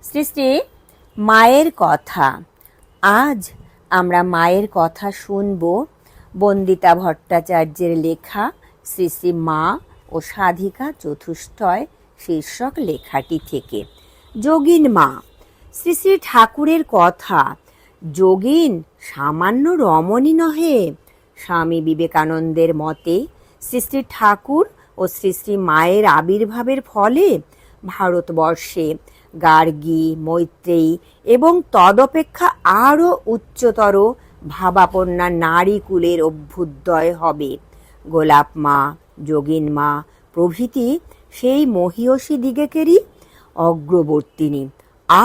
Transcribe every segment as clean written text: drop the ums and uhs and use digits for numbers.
শ্রী শ্রী মায়ের কথা। আজ আমরা মায়ের কথা শুনব বন্দিতা ভট্টাচার্যের লেখা শ্রী শ্রী মা ও সাধিকা চতুষ্টয় শীর্ষক লেখাটি থেকে। যোগিন মা। শ্রী শ্রী ঠাকুরের কথা। যোগিন সামান্য রমণী নহে। স্বামী বিবেকানন্দের মতে শ্রী শ্রী ঠাকুর ও শ্রী শ্রী মায়ের আবির্ভাবের ফলে ভারতবর্ষে গার্গী, মৈত্রেয়ী এবং তদপেক্ষা আরও উচ্চতর ভাবাপন্না নারীকুলের অভ্যুদয় হবে। গোলাপ মা, যোগিন মা প্রভৃতি সেই মহীয়সী দিগেকেরই অগ্রবর্তিনী।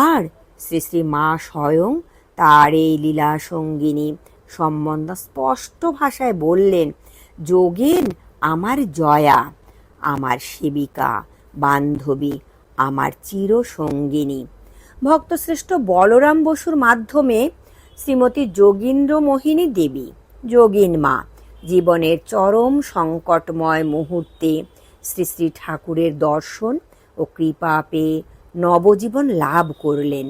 আর শ্রী শ্রী মা স্বয়ং তার এই লীলা সঙ্গিনী সম্বন্ধ স্পষ্ট ভাষায় বললেন, যোগিন আমার জয়া, আমার সেবিকা, বান্ধবী, আমার চিরসঙ্গিনী। ভক্তশ্রেষ্ঠ বলরাম বসুর মাধ্যমে শ্রীমতী যোগীন্দ্র মোহিনী দেবী, যোগিন মা, জীবনের চরম সংকটময় মুহূর্তে শ্রী শ্রী ঠাকুরের দর্শন ও কৃপা পেয়ে নবজীবন লাভ করলেন।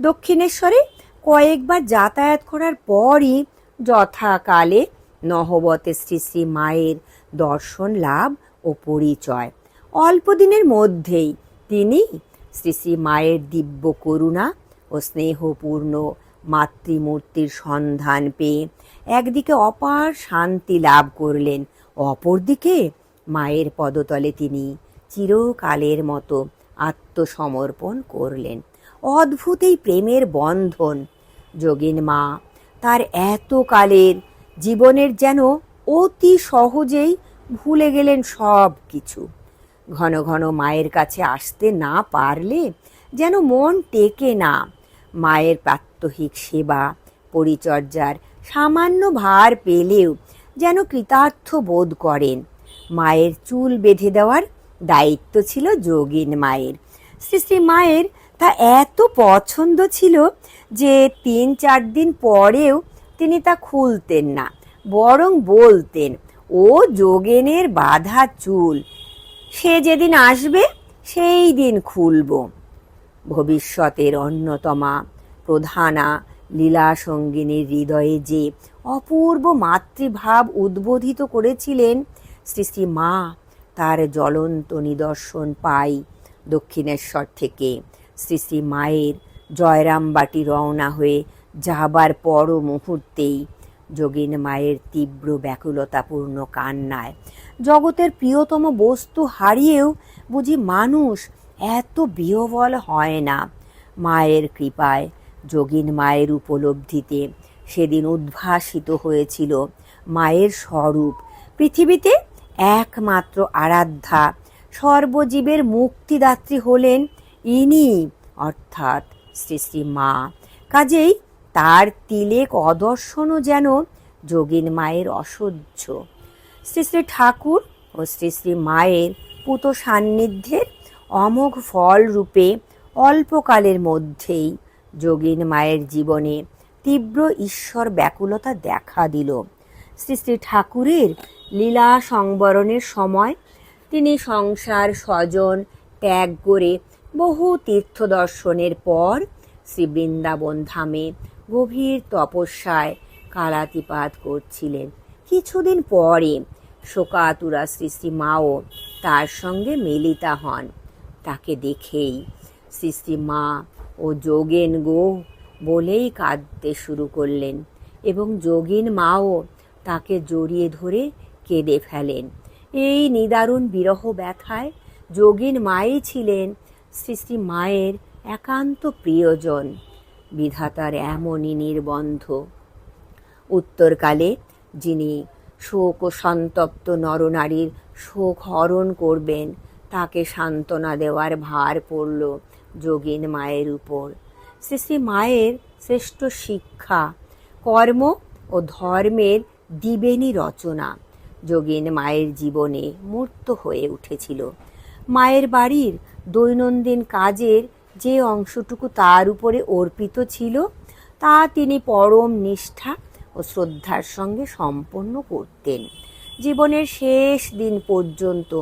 দক্ষিণেশ্বরে কয়েকবার যাতায়াত করার পরই যথাকালে নহবতে শ্রী শ্রী মায়ের দর্শন লাভ ও পরিচয়। অল্প দিনের মধ্যেই তিনি শ্রী শ্রী মায়ের দিব্য করুণা ও স্নেহপূর্ণ মাতৃমূর্তির সন্ধান পেয়ে একদিকে অপার শান্তি লাভ করলেন, অপরদিকে মায়ের পদতলে তিনি চিরকালের মতো আত্মসমর্পণ করলেন। অদ্ভুত এই প্রেমের বন্ধন। যোগিন মা তার এতকালের জীবনের যেন অতি সহজেই ভুলে গেলেন সব কিছু। ঘন ঘন মায়ের কাছে আসতে না পারলে যেন মন টেকে না। মায়ের প্রাত্যহিক সেবা পরিচর্যার সামান্য ভার পেলেও যেন কৃতার্থ বোধ করেন। মায়ের চুল বেঁধে দেওয়ার দায়িত্ব ছিল যোগিন মায়ের। শ্রী শ্রী মায়ের তা এত পছন্দ ছিল যে ৩-৪ দিন পরেও তিনি তা খুলতেন না, বরং বলতেন, ও যোগেনের বাঁধা চুল, সে যেদিন আসবে সেই দিন খুলব। ভবিষ্যতের অন্যতমা প্রধানা লীলা সঙ্গিনীর হৃদয়ে যে অপূর্ব মাতৃভাব উদ্বোধিত করেছিলেন শ্রী শ্রী মা, তার জ্বলন্ত নিদর্শন পাই দক্ষিণেশ্বর থেকে শ্রী শ্রী মায়ের জয়রামবাটি রওনা হয়ে যাবার পর মুহূর্তেই। যোগিন মায়ের তীব্র ব্যাকুলতাপূর্ণ কান্নায় জগতের প্রিয়তম বস্তু হারিয়েও বুঝি মানুষ এত বিহ্বল হয় না। মায়ের কৃপায় যোগিন মায়ের উপলব্ধিতে সেদিন উদ্ভাসিত হয়েছিল মায়ের স্বরূপ। পৃথিবীতে একমাত্র আরাধ্যা সর্বজীবের মুক্তিদাত্রী হলেন ইনি, অর্থাৎ শ্রী শ্রী মা। কাজেই তার তিলেক অদর্শনও যেন যোগিন মায়ের অসহ্য। শ্রী শ্রী ঠাকুর ও শ্রী শ্রী মায়ের পূত সান্নিধ্যের অমোঘ ফল রূপে অল্পকালের মধ্যেই যোগিন মায়ের জীবনে তীব্র ঈশ্বর ব্যাকুলতা দেখা দিল। শ্রী শ্রী ঠাকুরের লীলা সংবরণের সময় তিনি সংসার স্বজন ত্যাগ করে বহু তীর্থ দর্শনের পর শ্রী বৃন্দাবন ধামে গভীর তপস্যায় কালাতিপাত করছিলেন। কিছুদিন পরে শোকাতুরা শ্রী শ্রী মাও তার সঙ্গে মিলিতা হন। তাকে দেখেই শ্রী শ্রী মা ও যোগেন গো বলেই কাঁদতে শুরু করলেন এবং যোগিন মাও তাকে জড়িয়ে ধরে কেঁদে ফেলেন। এই নিদারুণ বিরহ ব্যথায় যোগিন মাই ছিলেন শ্রী শ্রী মায়ের একান্ত প্রিয়জন। বিধাতার এমনই নির্বন্ধ। উত্তরকালে যিনি শোক ও সন্তপ্ত নরনারীর শোক হরণ করবেন, তাকে সান্ত্বনা দেওয়ার ভার পড়ল যোগিন মায়ের উপর। শ্রী শ্রী মায়ের শ্রেষ্ঠ শিক্ষা কর্ম ও ধর্মের দিবেনী রচনা যোগিন মায়ের জীবনে মূর্ত হয়ে উঠেছিল। মায়ের বাড়ির দৈনন্দিন কাজের যে অংশটুকু তার উপরে অর্পিত ছিল, তা তিনি পরম নিষ্ঠা ও শ্রদ্ধার সঙ্গে সম্পন্ন করতেন। জীবনের শেষ দিন পর্যন্ত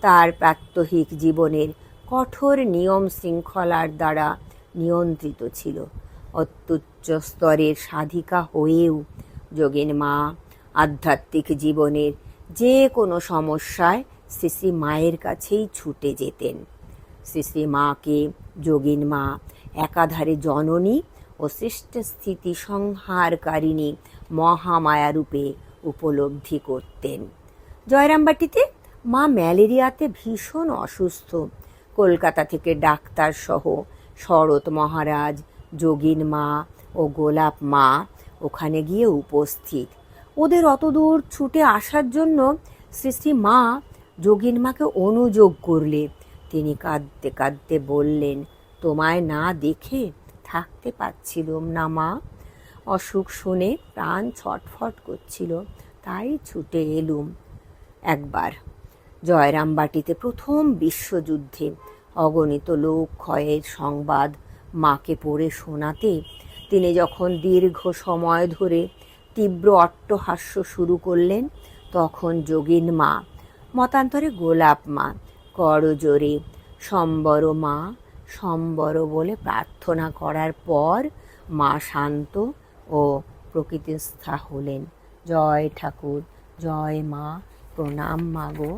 তার প্রাত্যহিক জীবনের কঠোর নিয়ম শৃঙ্খলার দ্বারা নিয়ন্ত্রিত ছিল। অত্যুচ্চ স্তরের সাধিকা হয়েও যোগিন মা আধ্যাত্মিক জীবনের যে কোনো সমস্যায় শ্রী শ্রী মায়ের কাছেই ছুটে যেতেন। শ্রী শ্রী মাকে যোগিন মা একাধারে জননী ও সৃষ্ট স্থিতি সংহারকারিণী মহামায়ারূপে উপলব্ধি করতেন। জয়রামবাটিতে মা ম্যালেরিয়াতে ভীষণ অসুস্থ। কলকাতা থেকে ডাক্তার সহ শরৎ মহারাজ, যোগিন মা ও গোলাপ মা ওখানে গিয়ে উপস্থিত। ওদের অতদূর ছুটে আসার জন্য শ্রী শ্রী মা যোগিন মাকে অনুযোগ করলে তিনি কাঁদতে কাঁদতে বললেন, তোমায় না দেখে থাকতে পারছিলুম না মা। অসুখ শুনে প্রাণ ছটফট করছিল, তাই ছুটে এলুম। একবার জয়রামবাটিতে প্রথম বিশ্বযুদ্ধে অগণিত লোক ক্ষয়ের সংবাদ মাকে পড়ে শোনাতে তিনি যখন দীর্ঘ সময় ধরে তীব্র অট্টহাস্য শুরু করলেন, তখন যোগিন মা, মতান্তরে গোলাপ মা, করজোরে সম্বর মা সম্বর বলে প্রার্থনা করার পর মা শান্ত ও প্রকৃতিস্থা হলেন। জয় ঠাকুর, জয় মা, প্রণাম মা গো।